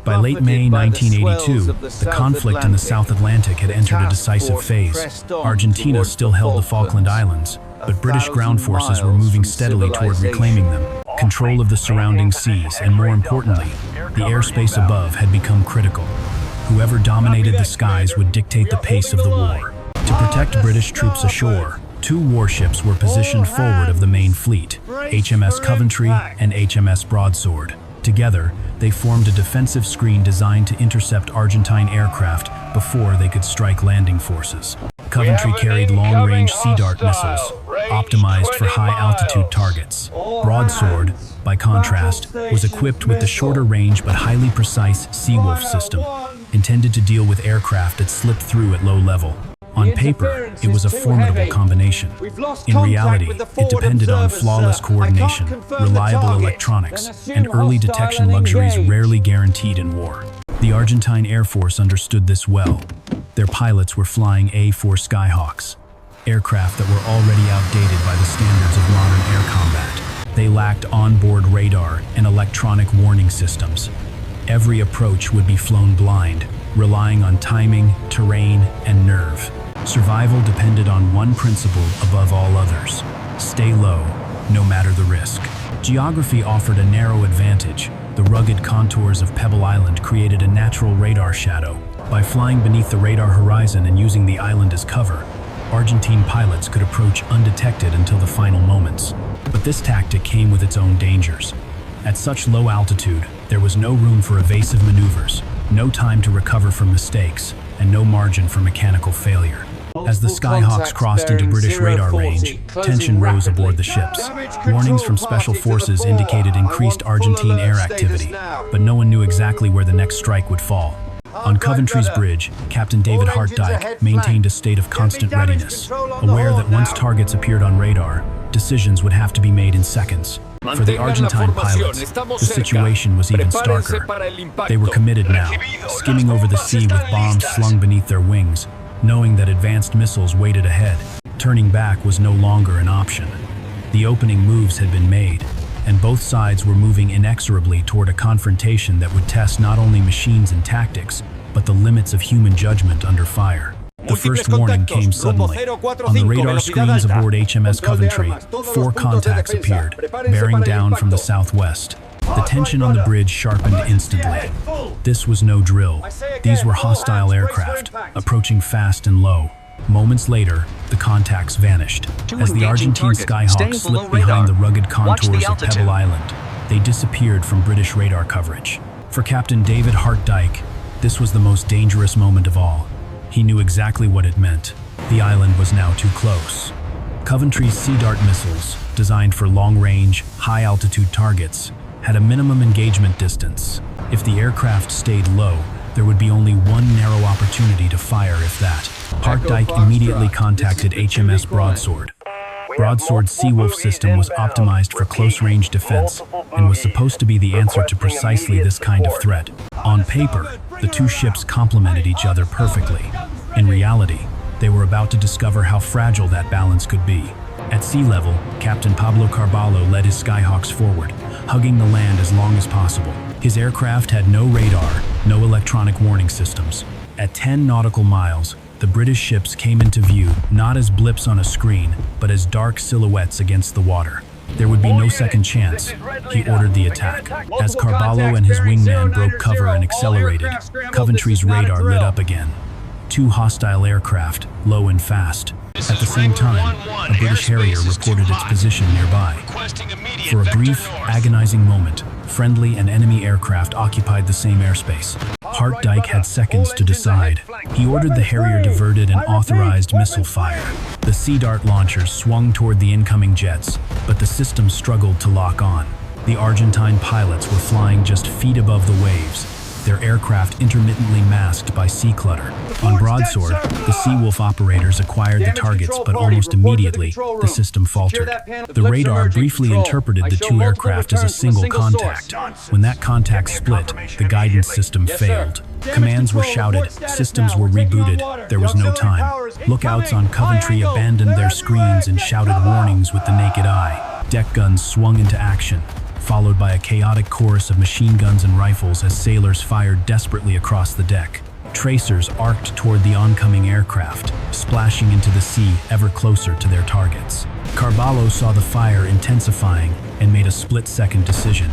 By late May 1982, the conflict in the South Atlantic had entered a decisive phase. Argentina still held the Falkland Islands, but British ground forces were moving steadily toward reclaiming them. Control of the surrounding seas, and more importantly, the airspace above had become critical. Whoever dominated the skies would dictate the pace of the war. To protect British troops ashore, two warships were positioned forward of the main fleet, HMS Coventry and HMS Broadsword. Together, they formed a defensive screen designed to intercept Argentine aircraft before they could strike landing forces. Coventry carried long-range Sea Dart missiles, optimized for high-altitude targets. Broadsword, by contrast, was equipped with the shorter-range but highly precise Seawolf system, intended to deal with aircraft that slipped through at low level. On paper, it was a formidable combination. In reality, it depended on flawless coordination, reliable electronics, and early detection luxuries rarely guaranteed in war. The Argentine Air Force understood this well. Their pilots were flying A-4 Skyhawks, aircraft that were already outdated by the standards of modern air combat. They lacked onboard radar and electronic warning systems. Every approach would be flown blind, relying on timing, terrain, and nerve. Survival depended on one principle above all others: stay low, no matter the risk. Geography offered a narrow advantage. The rugged contours of Pebble Island created a natural radar shadow. By flying beneath the radar horizon and using the island as cover, Argentine pilots could approach undetected until the final moments. But this tactic came with its own dangers. At such low altitude, there was no room for evasive maneuvers, no time to recover from mistakes, and no margin for mechanical failure. As the Skyhawks crossed into British radar range, tension rose aboard the ships. Warnings from special forces indicated increased Argentine air activity, but no one knew exactly where the next strike would fall. On Coventry's bridge, Captain David Hart-Dyke maintained a state of constant readiness, aware that once targets appeared on radar, decisions would have to be made in seconds. For the Argentine pilots, the situation was even starker. They were committed now, skimming over the sea with bombs slung beneath their wings, knowing that advanced missiles waited ahead. Turning back was no longer an option. The opening moves had been made, and both sides were moving inexorably toward a confrontation that would test not only machines and tactics, but the limits of human judgment under fire. The first warning came suddenly. On the radar screens aboard HMS Coventry, 4 contacts appeared, bearing down from the southwest. The tension on the bridge sharpened instantly. This was no drill. These were hostile aircraft, approaching fast and low. Moments later, the contacts vanished. As the Argentine Skyhawks slipped behind the rugged contours of Pebble Island, they disappeared from British radar coverage. For Captain David Hart-Dyke, this was the most dangerous moment of all. He knew exactly what it meant. The island was now too close. Coventry's Sea Dart missiles, designed for long-range, high-altitude targets, had a minimum engagement distance. If the aircraft stayed low, there would be only one narrow opportunity to fire, if that. Hart-Dyke immediately contacted HMS Broadsword. Broadsword's Seawolf system was optimized for close-range defense and was supposed to be the answer to precisely this kind of threat. On paper, the two ships complemented each other perfectly. In reality, they were about to discover how fragile that balance could be. At sea level, Captain Pablo Carballo led his Skyhawks forward, hugging the land as long as possible. His aircraft had no radar, no electronic warning systems. At 10 nautical miles, the British ships came into view not as blips on a screen, but as dark silhouettes against the water. There would be no second chance. He ordered the attack. As Carballo and his wingman broke cover and accelerated, Coventry's radar lit up again. 2 hostile aircraft, low and fast. At the same time, a British Harrier reported its position nearby. For a brief, agonizing moment, friendly and enemy aircraft occupied the same airspace. Hart-Dyke had seconds to decide. He ordered the Harrier diverted and authorized missile fire. The Sea Dart launchers swung toward the incoming jets, but the system struggled to lock on. The Argentine pilots were flying just feet above the waves, their aircraft intermittently masked by sea clutter. On Broadsword, the Seawolf operators acquired the targets, but almost immediately, the system faltered. The radar briefly interpreted the 2 aircraft as a single contact. When that contact split, the guidance system failed. Commands were shouted, systems were rebooted, there was no time. Lookouts on Coventry abandoned their screens and shouted warnings with the naked eye. Deck guns swung into action. followed by a chaotic chorus of machine guns and rifles as sailors fired desperately across the deck. Tracers arced toward the oncoming aircraft, splashing into the sea ever closer to their targets. Carballo saw the fire intensifying and made a split-second decision.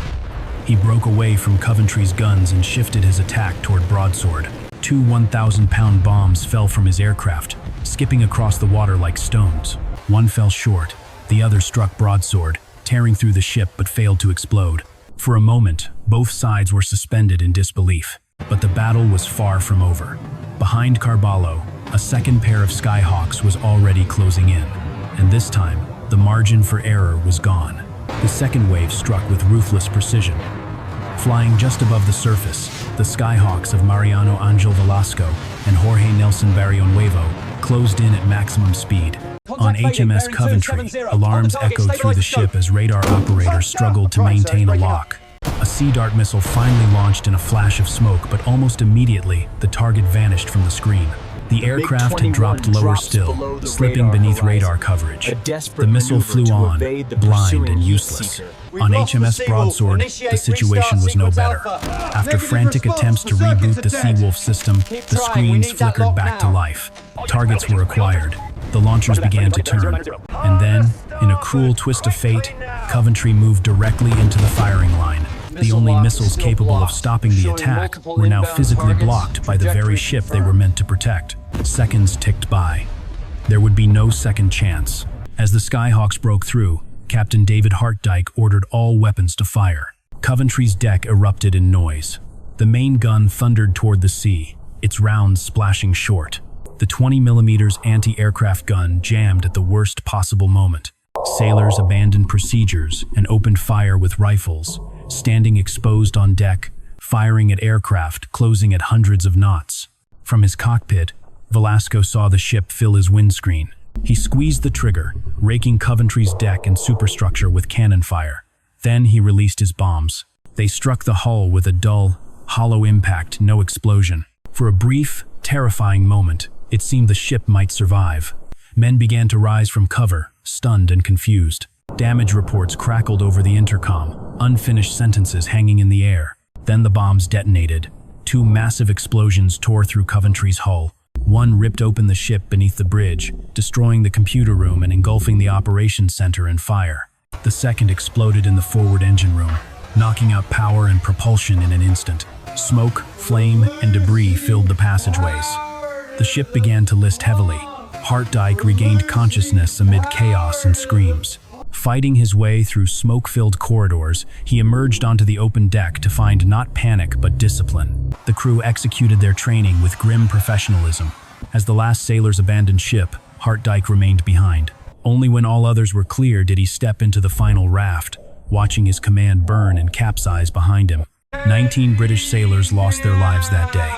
He broke away from Coventry's guns and shifted his attack toward Broadsword. Two 1,000-pound bombs fell from his aircraft, skipping across the water like stones. One fell short, the other struck Broadsword, tearing through the ship but failed to explode. For a moment, both sides were suspended in disbelief. But the battle was far from over. Behind Carballo, a second pair of Skyhawks was already closing in, and this time, the margin for error was gone. The second wave struck with ruthless precision. Flying just above the surface, the Skyhawks of Mariano Angel Velasco and Jorge Nelson Barrionuevo closed in at maximum speed. On HMS Coventry, alarms echoed through the ship as radar operators struggled to maintain a lock. A Sea Dart missile finally launched in a flash of smoke, but almost immediately, the target vanished from the screen. The aircraft had dropped lower still, slipping beneath radar coverage. The missile flew on, blind and useless. On HMS Broadsword, the situation was no better. After frantic attempts to reboot the Seawolf system, the screens flickered back to life. Targets were acquired. The launchers began to turn. And then, in a cruel twist of fate, Coventry moved directly into the firing line. The only missiles capable of stopping the attack were now physically blocked by the very ship they were meant to protect. Seconds ticked by. There would be no second chance. As the Skyhawks broke through, Captain David Hart-Dyke ordered all weapons to fire. Coventry's deck erupted in noise. The main gun thundered toward the sea, its rounds splashing short. The 20mm anti-aircraft gun jammed at the worst possible moment. Sailors abandoned procedures and opened fire with rifles, standing exposed on deck, firing at aircraft closing at hundreds of knots. From his cockpit, Velasco saw the ship fill his windscreen. He squeezed the trigger, raking Coventry's deck and superstructure with cannon fire. Then he released his bombs. They struck the hull with a dull, hollow impact, no explosion. For a brief, terrifying moment, it seemed the ship might survive. Men began to rise from cover, stunned and confused. Damage reports crackled over the intercom, unfinished sentences hanging in the air. Then the bombs detonated. Two massive explosions tore through Coventry's hull. One ripped open the ship beneath the bridge, destroying the computer room and engulfing the operations center in fire. The second exploded in the forward engine room, knocking out power and propulsion in an instant. Smoke, flame, and debris filled the passageways. The ship began to list heavily. Hart-Dyke regained consciousness amid chaos and screams. Fighting his way through smoke-filled corridors, he emerged onto the open deck to find not panic but discipline. The crew executed their training with grim professionalism. As the last sailors abandoned ship, Hart-Dyke remained behind. Only when all others were clear did he step into the final raft, watching his command burn and capsize behind him. 19 British sailors lost their lives that day.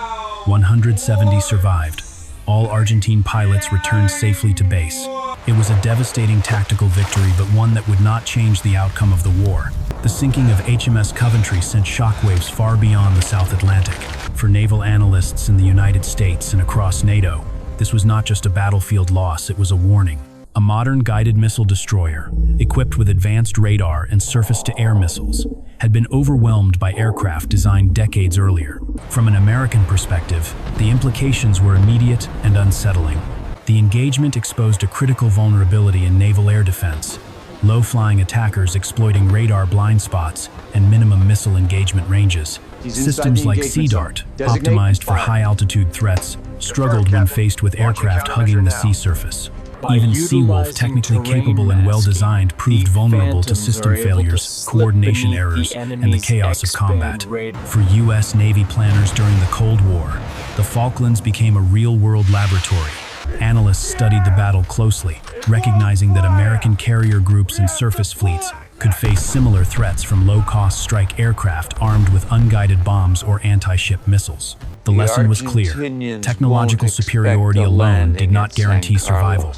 170 survived. All Argentine pilots returned safely to base. It was a devastating tactical victory, but one that would not change the outcome of the war. The sinking of HMS Coventry sent shockwaves far beyond the South Atlantic. For naval analysts in the United States and across NATO, this was not just a battlefield loss, it was a warning. A modern guided missile destroyer, equipped with advanced radar and surface-to-air missiles, had been overwhelmed by aircraft designed decades earlier. From an American perspective, the implications were immediate and unsettling. The engagement exposed a critical vulnerability in naval air defense, low-flying attackers exploiting radar blind spots and minimum missile engagement ranges. Systems like Sea Dart, optimized for high-altitude threats, struggled when faced with aircraft hugging the sea surface. Even Seawolf, technically capable and well-designed, proved vulnerable to system failures, coordination errors, and the chaos of combat. For U.S. Navy planners during the Cold War, the Falklands became a real-world laboratory. Analysts studied the battle closely, recognizing that American carrier groups and surface fleets could face similar threats from low-cost strike aircraft armed with unguided bombs or anti-ship missiles. The lesson was clear. Technological superiority alone did not guarantee survival.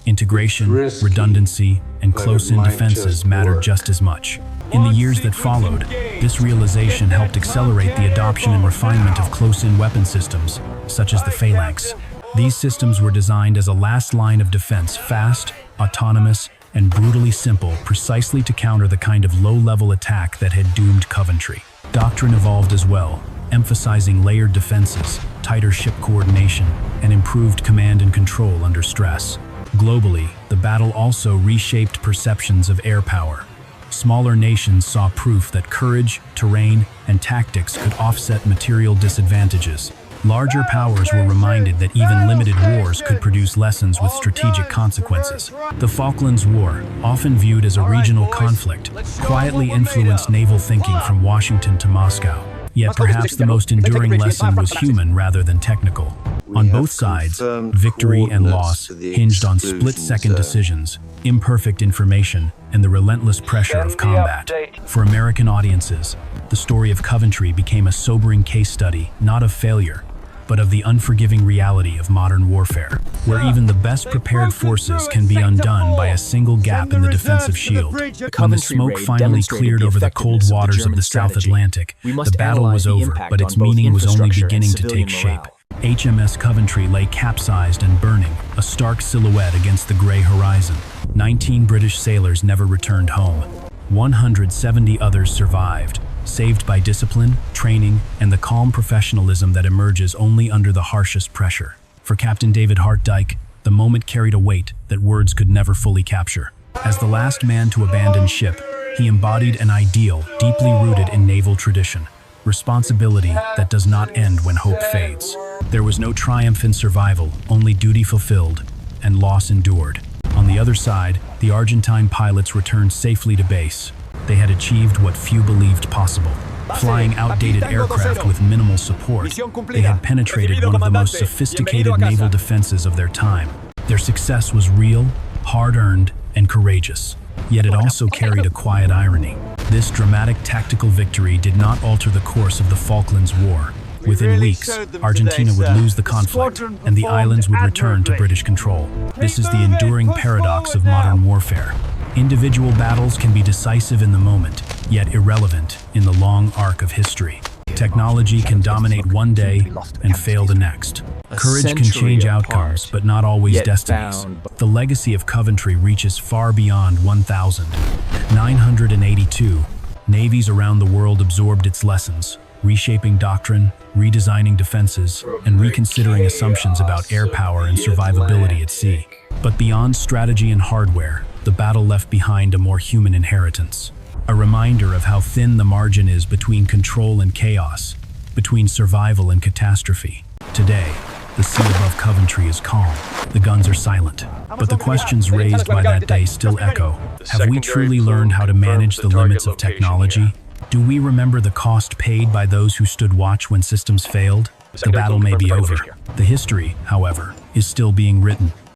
Integration, redundancy, and close-in defenses mattered just as much. In the years that followed, this realization helped accelerate the adoption and refinement of close-in weapon systems, such as the Phalanx. These systems were designed as a last line of defense, fast, autonomous, and brutally simple, precisely to counter the kind of low-level attack that had doomed Coventry. Doctrine evolved as well, emphasizing layered defenses, tighter ship coordination, and improved command and control under stress. Globally, the battle also reshaped perceptions of air power. Smaller nations saw proof that courage, terrain, and tactics could offset material disadvantages. Larger powers were reminded that even limited wars could produce lessons with strategic consequences. The Falklands War, often viewed as a regional conflict, quietly influenced naval thinking from Washington to Moscow. Yet perhaps the most enduring lesson was human rather than technical. On both sides, victory and loss hinged on split-second decisions, imperfect information, and the relentless pressure of combat. For American audiences, the story of Coventry became a sobering case study, not of failure, but of the unforgiving reality of modern warfare, where even the best prepared forces can be undone by a single gap in the defensive shield. When the smoke finally cleared over the cold waters of the South Atlantic, the battle was over, but its meaning was only beginning to take shape. HMS Coventry lay capsized and burning, a stark silhouette against the gray horizon. 19 British sailors never returned home. 170 others survived, saved by discipline, training, and the calm professionalism that emerges only under the harshest pressure. For Captain David Hart-Dyke, the moment carried a weight that words could never fully capture. As the last man to abandon ship, he embodied an ideal deeply rooted in naval tradition: responsibility that does not end when hope fades. There was no triumph in survival, only duty fulfilled and loss endured. On the other side, the Argentine pilots returned safely to base. They had achieved what few believed possible. Flying outdated aircraft with minimal support, they had penetrated one of the most sophisticated naval defenses of their time. Their success was real, hard-earned, and courageous. Yet it also carried a quiet irony. This dramatic tactical victory did not alter the course of the Falklands War. Within weeks, Argentina would lose the conflict, and the islands would return to British control. This is the enduring paradox of modern warfare. Individual battles can be decisive in the moment, yet irrelevant in the long arc of history. Technology can dominate one day and fail the next. Courage can change outcomes, but not always destinies. The legacy of Coventry reaches far beyond 1982. Navies around the world absorbed its lessons, reshaping doctrine, redesigning defenses, and reconsidering assumptions about air power and survivability at sea. But beyond strategy and hardware, the battle left behind a more human inheritance. A reminder of how thin the margin is between control and chaos, between survival and catastrophe. Today, the sea above Coventry is calm, the guns are silent, but the questions raised by that day still echo. Have we truly learned how to manage the limits of technology? Do we remember the cost paid by those who stood watch when systems failed? The battle may be over. The history, however, is still being written.